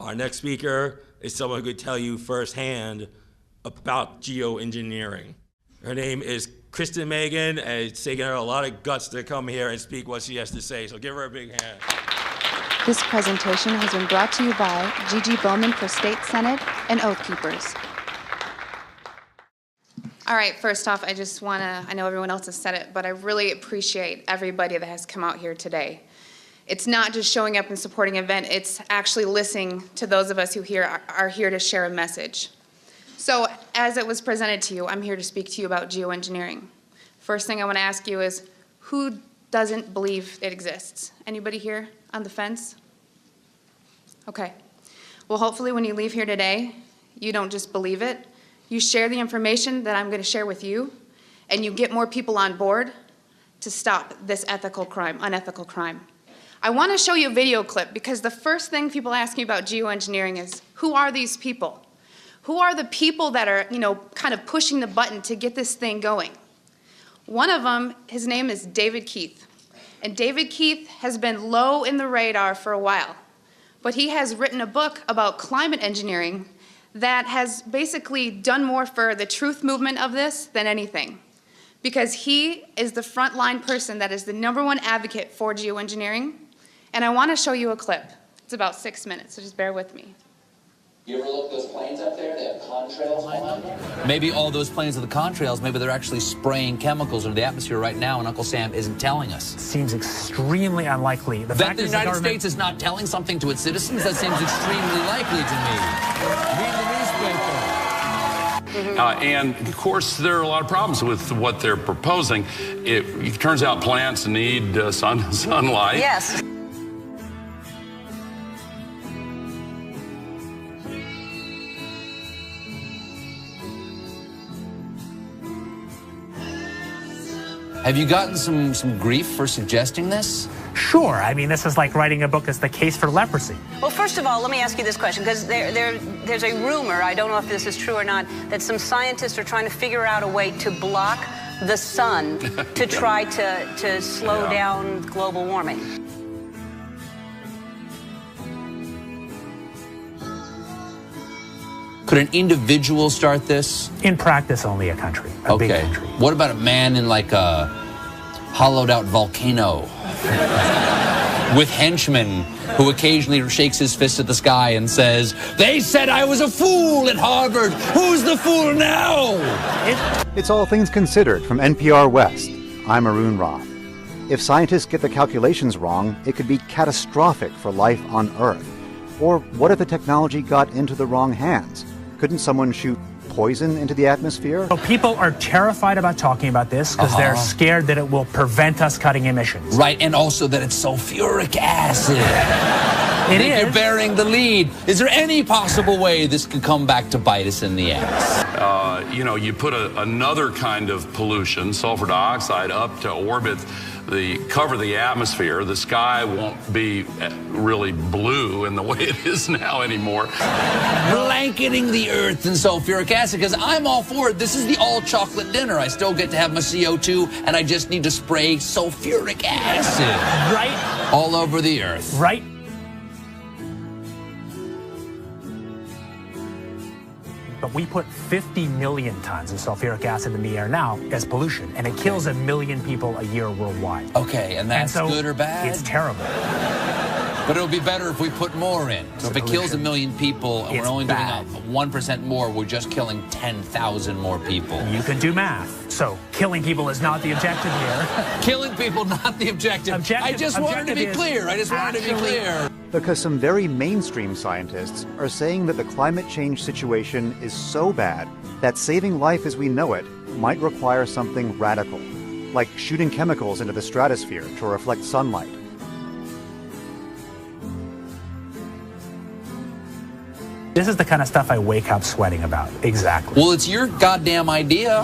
Our next speaker is someone who could tell you firsthand about geoengineering. Her name is Kristen Megan, and it's taken her a lot of guts to come here and speak what she has to say, so give her a big hand. This presentation has been brought to you by Gigi Bowman for State Senate and Oath Keepers. All right, first off, I just want to, I know everyone else has said it, but I really appreciate everybody that has come out here today. It's not just showing up and supporting an event, it's actually listening to those of us who are here to share a message. So, as it was presented to you, I'm here to speak to you about geoengineering. First thing I want to ask you is, who doesn't believe it exists? Anybody here on the fence? Okay. Well, hopefully when you leave here today, you don't just believe it, you share the information that I'm going to share with you, and you get more people on board to stop this unethical crime. I want to show you a video clip because the first thing people ask me about geoengineering is, who are these people? Who are the people that are, kind of pushing the button to get this thing going? One of them, his name is David Keith. And David Keith has been low in the radar for a while, but he has written a book about climate engineering that has basically done more for the truth movement of this than anything. Because he is the frontline person that is the #1 advocate for geoengineering. And I want to show you a clip. It's about 6 minutes, so just bear with me. You ever look at those planes up there? They have contrails on them. Maybe all those planes are the contrails. Maybe they're actually spraying chemicals into the atmosphere right now, and Uncle Sam isn't telling us. Seems extremely unlikely. That the United States is not telling something to its citizens? That seems extremely likely to me. Read the newspaper. And, of course, there are a lot of problems with what they're proposing. It turns out plants need sunlight. Yes. Have you gotten some grief for suggesting this? Sure. I mean, this is like writing a book that's the case for leprosy. Well, first of all, let me ask you this question, because there's a rumor, I don't know if this is true or not, that some scientists are trying to figure out a way to block the sun to try to slow down global warming. Could an individual start this? In practice, only a country, a big country. What about a man in like a hollowed out volcano with henchmen who occasionally shakes his fist at the sky and says, "They said I was a fool at Harvard. Who's the fool now?" It's All Things Considered from NPR West. I'm Arun Roth. If scientists get the calculations wrong, it could be catastrophic for life on Earth. Or what if the technology got into the wrong hands? Couldn't someone shoot poison into the atmosphere? So people are terrified about talking about this because they're scared that it will prevent us cutting emissions. Right, and also that it's sulfuric acid. I think you're bearing the lead. Is there any possible way this could come back to bite us in the ass? You put another kind of pollution, sulfur dioxide, up to orbit, cover the atmosphere. The sky won't be really blue in the way it is now anymore. Blanketing the earth in sulfuric acid, because I'm all for it. This is the all-chocolate dinner. I still get to have my CO2, and I just need to spray sulfuric acid. Right. All over the earth. Right. But we put 50 million tons of sulfuric acid in the air now as pollution, and it kills 1 million people a year worldwide. Okay, and that's good or bad? It's terrible. But it'll be better if we put more in. So if it kills 1 million people and we're only doing 1% more, we're just killing 10,000 more people. You can do math. So killing people is not the objective here. Killing people, not the objective. I just wanted to be clear. Because some very mainstream scientists are saying that the climate change situation is so bad that saving life as we know it might require something radical, like shooting chemicals into the stratosphere to reflect sunlight. This is the kind of stuff I wake up sweating about. Exactly. Well, it's your goddamn idea.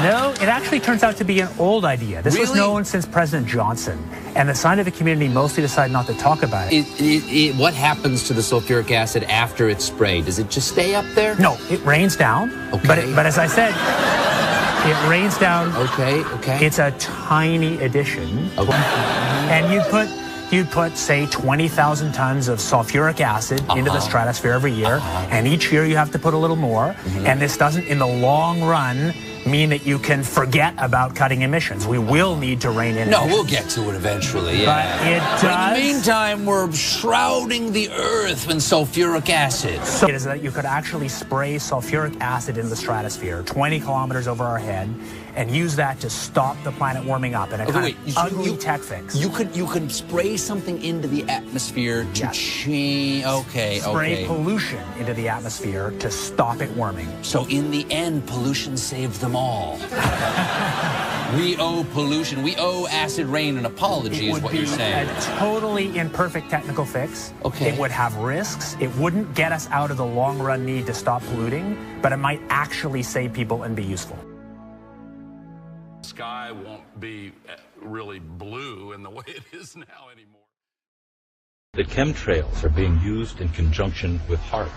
No, it actually turns out to be an old idea. This was known since President Johnson, and the scientific community mostly decided not to talk about it. What happens to the sulfuric acid after it's sprayed? Does it just stay up there? No, it rains down. Okay. But as I said, it rains down. Okay. It's a tiny addition. Okay. And you'd put, say, 20,000 tons of sulfuric acid into the stratosphere every year, and each year you have to put a little more, and this doesn't, in the long run, mean that you can forget about cutting emissions. We will need to rein in emissions. We'll get to it eventually, yeah. But it does. But in the meantime, we're shrouding the earth in sulfuric acid. So it is that you could actually spray sulfuric acid in the stratosphere 20 kilometers over our head and use that to stop the planet warming up in a kind of ugly tech fix. You could spray something into the atmosphere to change. Spray pollution into the atmosphere to stop it warming. So in the end, pollution saved them all. We owe pollution. We owe acid rain an apology, is what you're saying. It would be a totally imperfect technical fix. Okay. It would have risks. It wouldn't get us out of the long-run need to stop polluting, but it might actually save people and be useful. The sky won't be really blue in the way it is now anymore. The chemtrails are being used in conjunction with HAARP.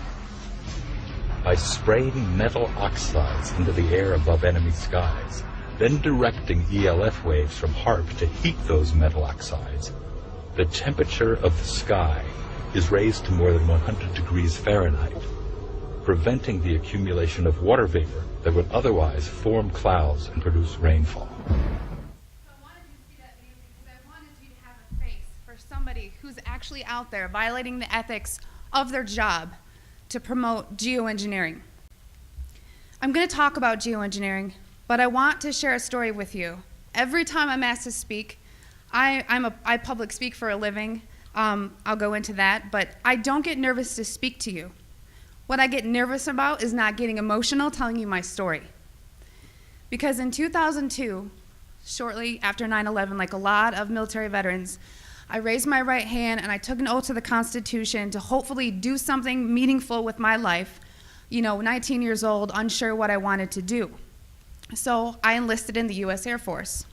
By spraying metal oxides into the air above enemy skies, then directing ELF waves from HAARP to heat those metal oxides, the temperature of the sky is raised to more than 100 degrees Fahrenheit, preventing the accumulation of water vapor that would otherwise form clouds and produce rainfall. I wanted you to see that video because I wanted you to have a face for somebody who's actually out there violating the ethics of their job to promote geoengineering. I'm going to talk about geoengineering, but I want to share a story with you. Every time I'm asked to speak, I public speak for a living. I'll go into that, but I don't get nervous to speak to you. What I get nervous about is not getting emotional telling you my story. Because in 2002, shortly after 9/11, like a lot of military veterans, I raised my right hand and I took an oath to the Constitution to hopefully do something meaningful with my life. 19 years old, unsure what I wanted to do. So I enlisted in the U.S. Air Force.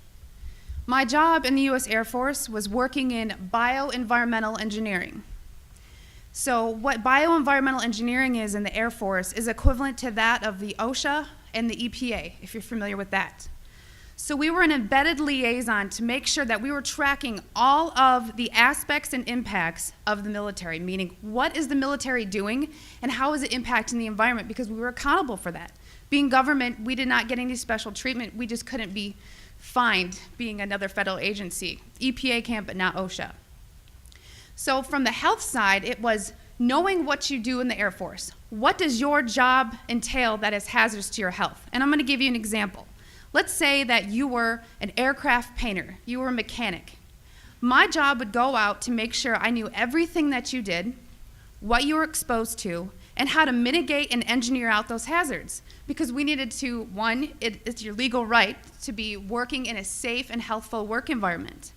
My job in the U.S. Air Force was working in bioenvironmental engineering. So what bioenvironmental engineering is in the Air Force is equivalent to that of the OSHA and the EPA, if you're familiar with that. So we were an embedded liaison to make sure that we were tracking all of the aspects and impacts of the military, meaning what is the military doing and how is it impacting the environment, because we were accountable for that. Being government, we did not get any special treatment. We just couldn't be fined being another federal agency. EPA can, but not OSHA. So from the health side, it was knowing what you do in the Air Force. What does your job entail that is hazardous to your health? And I'm going to give you an example. Let's say that you were an aircraft painter. You were a mechanic. My job would go out to make sure I knew everything that you did, what you were exposed to, and how to mitigate and engineer out those hazards. Because we needed to, one, it's your legal right to be working in a safe and healthful work environment.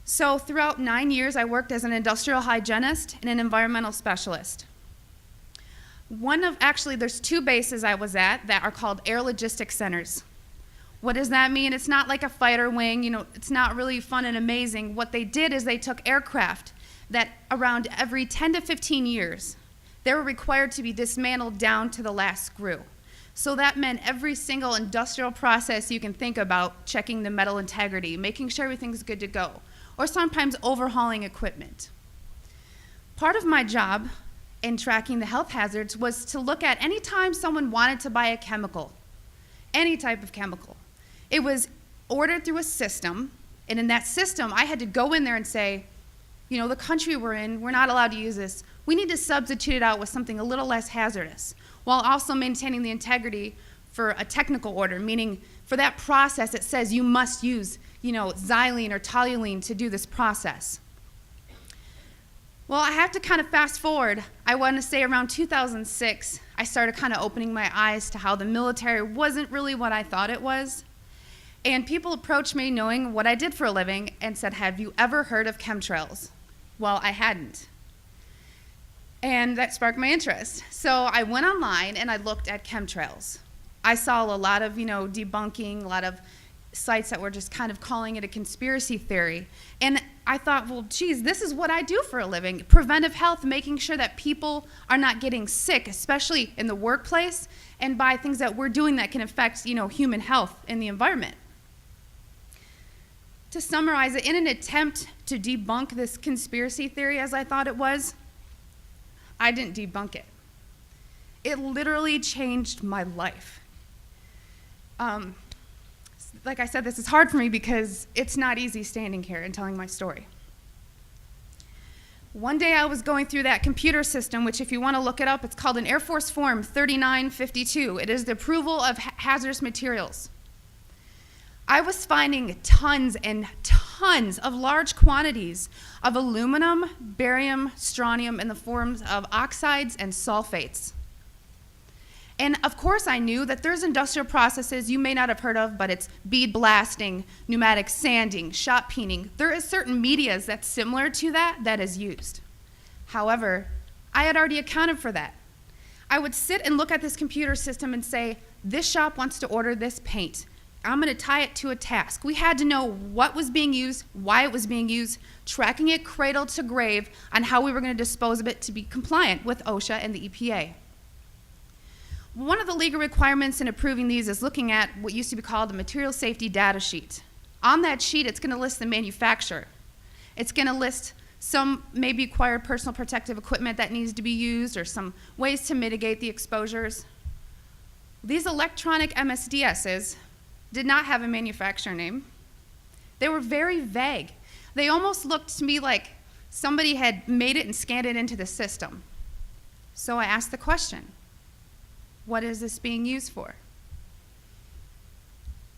So throughout 9 years, I worked as an industrial hygienist and an environmental specialist. There's two bases I was at that are called air logistics centers. What does that mean? It's not like a fighter wing, it's not really fun and amazing. What they did is they took aircraft that around every 10 to 15 years, they were required to be dismantled down to the last screw. So that meant every single industrial process you can think about, checking the metal integrity, making sure everything's good to go, or sometimes overhauling equipment. Part of my job in tracking the health hazards was to look at any time someone wanted to buy a chemical, any type of chemical. It was ordered through a system, and in that system, I had to go in there and say, the country we're in, we're not allowed to use this. We need to substitute it out with something a little less hazardous, while also maintaining the integrity for a technical order, meaning for that process, it says you must use, xylene or toluene to do this process. Well, I have to kind of fast forward. I want to say around 2006, I started kind of opening my eyes to how the military wasn't really what I thought it was. And people approached me knowing what I did for a living and said, have you ever heard of chemtrails? Well, I hadn't. And that sparked my interest. So I went online and I looked at chemtrails. I saw a lot of, debunking, a lot of sites that were just kind of calling it a conspiracy theory. And I thought, well, geez, this is what I do for a living. Preventive health, making sure that people are not getting sick, especially in the workplace, and by things that we're doing that can affect, human health in the environment. To summarize it, in an attempt to debunk this conspiracy theory as I thought it was, I didn't debunk it. It literally changed my life. Like I said, this is hard for me because it's not easy standing here and telling my story. One day I was going through that computer system, which if you want to look it up, it's called an Air Force Form 3952. It is the approval of hazardous materials. I was finding tons and tons of large quantities of aluminum, barium, strontium in the forms of oxides and sulfates. And of course I knew that there's industrial processes you may not have heard of, but it's bead blasting, pneumatic sanding, shot peening. There is certain medias that's similar to that is used. However, I had already accounted for that. I would sit and look at this computer system and say, this shop wants to order this paint. I'm going to tie it to a task. We had to know what was being used, why it was being used, tracking it cradle to grave on how we were going to dispose of it to be compliant with OSHA and the EPA. One of the legal requirements in approving these is looking at what used to be called a material safety data sheet. On that sheet, it's going to list the manufacturer. It's going to list some maybe acquired personal protective equipment that needs to be used or some ways to mitigate the exposures. These electronic MSDSs did not have a manufacturer name. They were very vague. They almost looked to me like somebody had made it and scanned it into the system. So I asked the question, what is this being used for?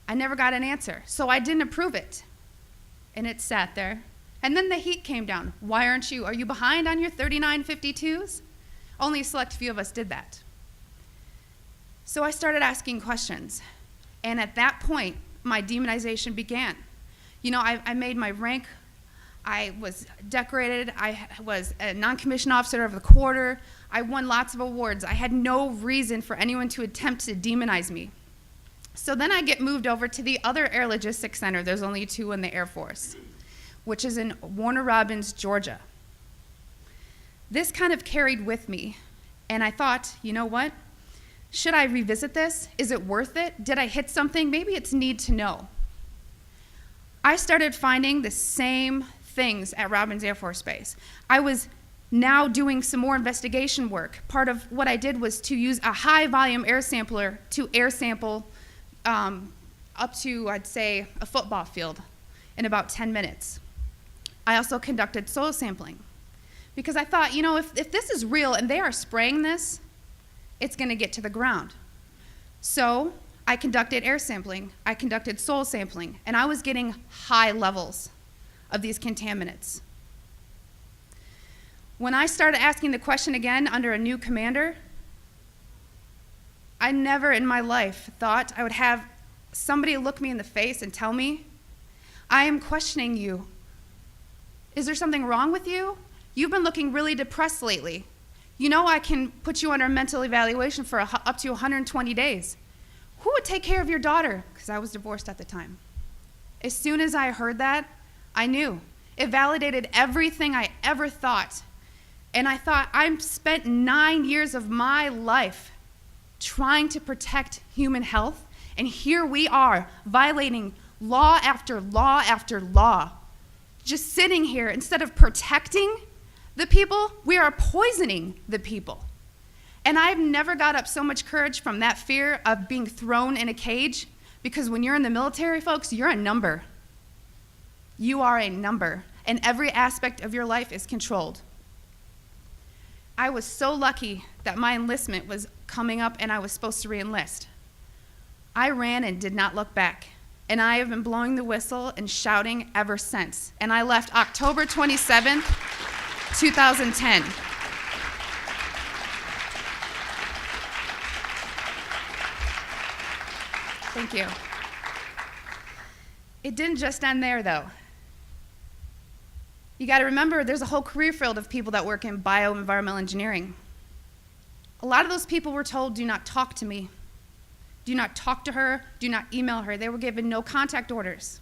I never got an answer, so I didn't approve it. And it sat there. And then the heat came down. Why aren't you? Are you behind on your 3952s? Only a select few of us did that. So I started asking questions. And at that point, my demonization began. You know, I made my rank. I was decorated. I was a non-commissioned officer of the quarter. I won lots of awards. I had no reason for anyone to attempt to demonize me. So then I get moved over to the other Air Logistics Center. There's only 2 in the Air Force, which is in Warner Robins, Georgia. This kind of carried with me. And I thought, you know what? Should I revisit this? Is it worth it? Did I hit something? Maybe it's need to know. I started finding the same things at Robins Air Force Base. I was now doing some more investigation work. Part of what I did was to use a high volume air sampler to air sample up to, I'd say, a football field in about 10 minutes. I also conducted soil sampling because I thought, you know, if this is real and they are spraying this, it's going to get to the ground. So I conducted air sampling, I conducted soil sampling, and I was getting high levels of these contaminants. When I started asking the question again under a new commander, I never in my life thought I would have somebody look me in the face and tell me, I am questioning you. Is there something wrong with you? You've been looking really depressed lately. You know I can put you under a mental evaluation for up to 120 days. Who would take care of your daughter? Because I was divorced at the time. As soon as I heard that, I knew. It validated everything I ever thought. And I thought, I've spent 9 years of my life trying to protect human health, and here we are violating law after law after law. Just sitting here, instead of protecting the people, we are poisoning the people. And I've never got up so much courage from that fear of being thrown in a cage, because when you're in the military, folks, you're a number. You are a number, and every aspect of your life is controlled. I was so lucky that my enlistment was coming up and I was supposed to re-enlist. I ran and did not look back, and I have been blowing the whistle and shouting ever since. And I left October 27th, 2010. Thank you. It didn't just end there, though. You got to remember, there's a whole career field of people that work in bioenvironmental engineering. A lot of those people were told, do not talk to me. Do not talk to her. Do not email her. They were given no contact orders.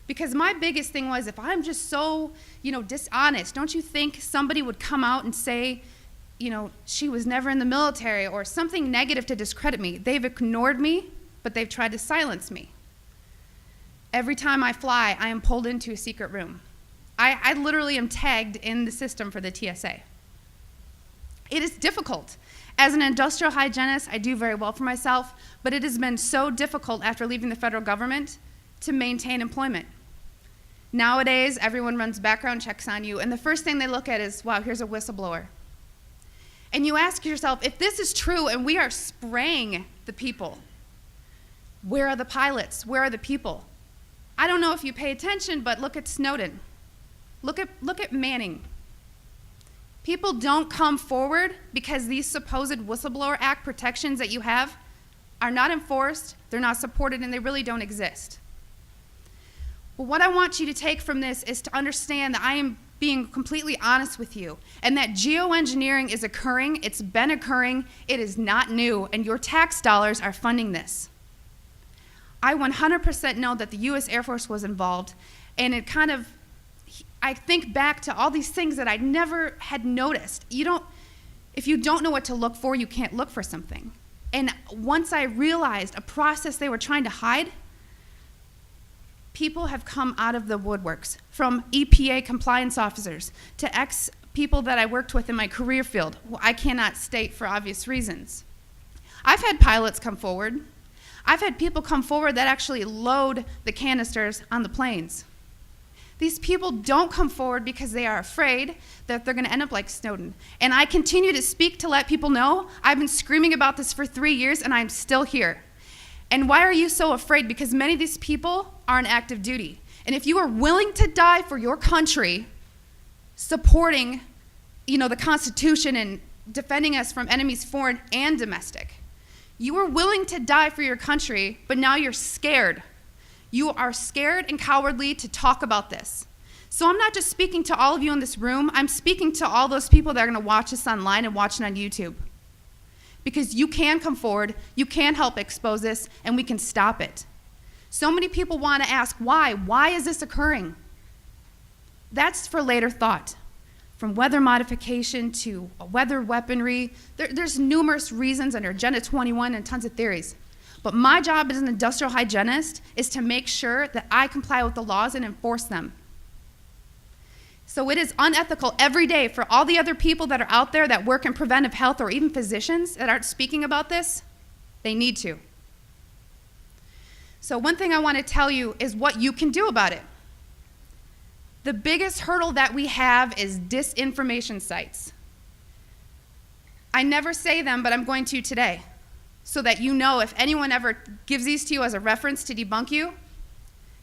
Because my biggest thing was, if I'm just so, dishonest, don't you think somebody would come out and say, she was never in the military or something negative to discredit me? They've ignored me, but they've tried to silence me. Every time I fly, I am pulled into a secret room. I literally am tagged in the system for the TSA. It is difficult. As an industrial hygienist, I do very well for myself, but it has been so difficult after leaving the federal government to maintain employment. Nowadays, everyone runs background checks on you, and the first thing they look at is, wow, here's a whistleblower. And you ask yourself, if this is true and we are spraying the people, where are the pilots? Where are the people? I don't know if you pay attention, but look at Snowden. Look at Manning. People don't come forward because these supposed Whistleblower Act protections that you have are not enforced, they're not supported, and they really don't exist. Well, what I want you to take from this is to understand that I am being completely honest with you, and that geoengineering is occurring, it's been occurring, it is not new, and your tax dollars are funding this. I 100% know that the U.S. Air Force was involved, and it kind of, I think back to all these things that I never had noticed. If you don't know what to look for, you can't look for something. And once I realized a process they were trying to hide, people have come out of the woodworks, from EPA compliance officers to ex-people that I worked with in my career field, who I cannot state for obvious reasons. I've had pilots come forward. I've had people come forward that actually load the canisters on the planes. These people don't come forward because they are afraid that they're going to end up like Snowden. And I continue to speak to let people know I've been screaming about this for 3 years and I'm still here. And why are you so afraid? Because many of these people are on active duty. And if you are willing to die for your country, supporting, the Constitution and defending us from enemies foreign and domestic, you are willing to die for your country, but now you're scared. You are scared and cowardly to talk about this. So I'm not just speaking to all of you in this room, I'm speaking to all those people that are going to watch this online and watch it on YouTube. Because you can come forward, you can help expose this, and we can stop it. So many people want to ask, why? Why is this occurring? That's for later thought. From weather modification to weather weaponry, there's numerous reasons under Agenda 21 and tons of theories. But my job as an industrial hygienist is to make sure that I comply with the laws and enforce them. So it is unethical every day for all the other people that are out there that work in preventive health, or even physicians that aren't speaking about this. They need to. So one thing I want to tell you is what you can do about it. The biggest hurdle that we have is disinformation sites. I never say them, but I'm going to today, so that you know if anyone ever gives these to you as a reference to debunk you,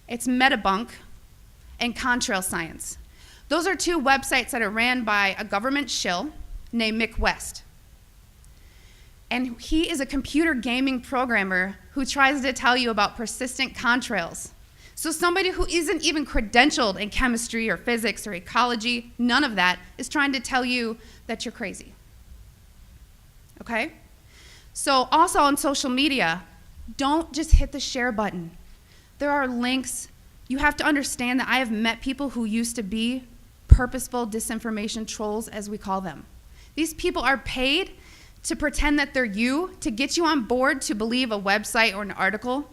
it's Metabunk and Contrail Science. Those are two websites that are ran by a government shill named Mick West. And he is a computer gaming programmer who tries to tell you about persistent contrails. So somebody who isn't even credentialed in chemistry or physics or ecology, none of that, is trying to tell you that you're crazy. Okay? So also on social media, don't just hit the share button. There are links. You have to understand that I have met people who used to be purposeful disinformation trolls, as we call them. These people are paid to pretend that they're you, to get you on board to believe a website or an article,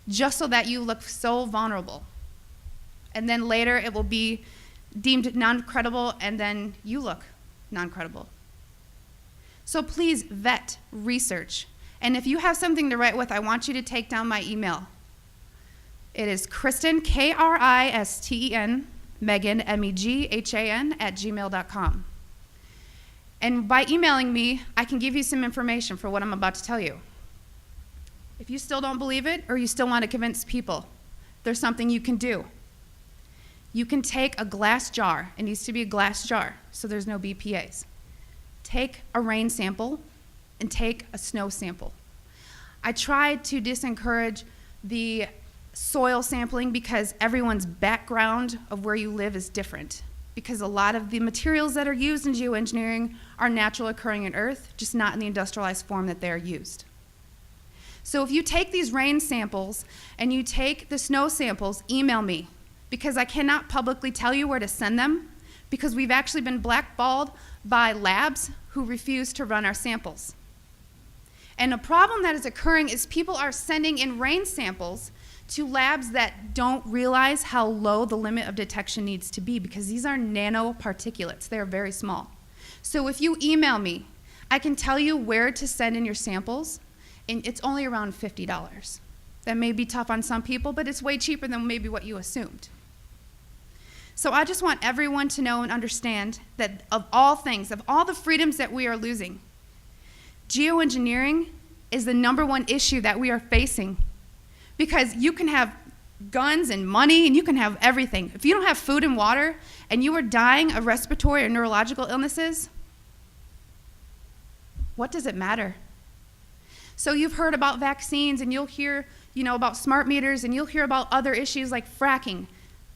just so that you look so vulnerable. And then later it will be deemed non-credible, and then you look non-credible. So please vet, research. And if you have something to write with, I want you to take down my email. It is Kristen, Kristen, Megan, Meghan, @gmail.com. And by emailing me, I can give you some information for what I'm about to tell you. If you still don't believe it, or you still want to convince people, there's something you can do. You can take a glass jar. It needs to be a glass jar, so there's no BPAs. Take a rain sample and take a snow sample. I tried to disencourage the soil sampling because everyone's background of where you live is different. Because a lot of the materials that are used in geoengineering are natural occurring in Earth, just not in the industrialized form that they're used. So if you take these rain samples and you take the snow samples, email me, because I cannot publicly tell you where to send them, because we've actually been blackballed by labs who refuse to run our samples. And a problem that is occurring is people are sending in rain samples to labs that don't realize how low the limit of detection needs to be, because these are nanoparticulates. They are very small. So if you email me, I can tell you where to send in your samples, and it's only around $50. That may be tough on some people, but it's way cheaper than maybe what you assumed. So I just want everyone to know and understand that of all things, of all the freedoms that we are losing, geoengineering is the #1 issue that we are facing. Because you can have guns and money and you can have everything. If you don't have food and water and you are dying of respiratory or neurological illnesses, what does it matter? So you've heard about vaccines, and you'll hear, about smart meters, and you'll hear about other issues like fracking.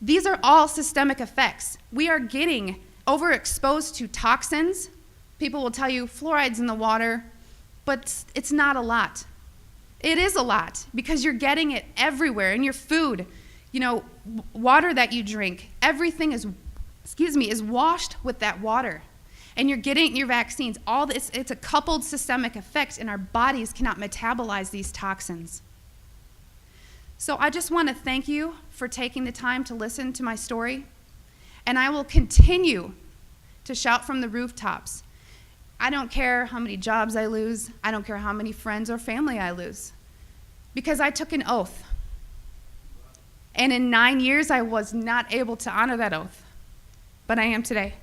These are all systemic effects. We are getting overexposed to toxins. People will tell you fluoride's in the water, but it's not a lot. It is a lot, because you're getting it everywhere in your food. Water that you drink, everything is washed with that water. And you're getting your vaccines, all this, it's a coupled systemic effect, and our bodies cannot metabolize these toxins. So I just want to thank you for taking the time to listen to my story, and I will continue to shout from the rooftops. I don't care how many jobs I lose, I don't care how many friends or family I lose, because I took an oath. And in 9 years, I was not able to honor that oath, but I am today.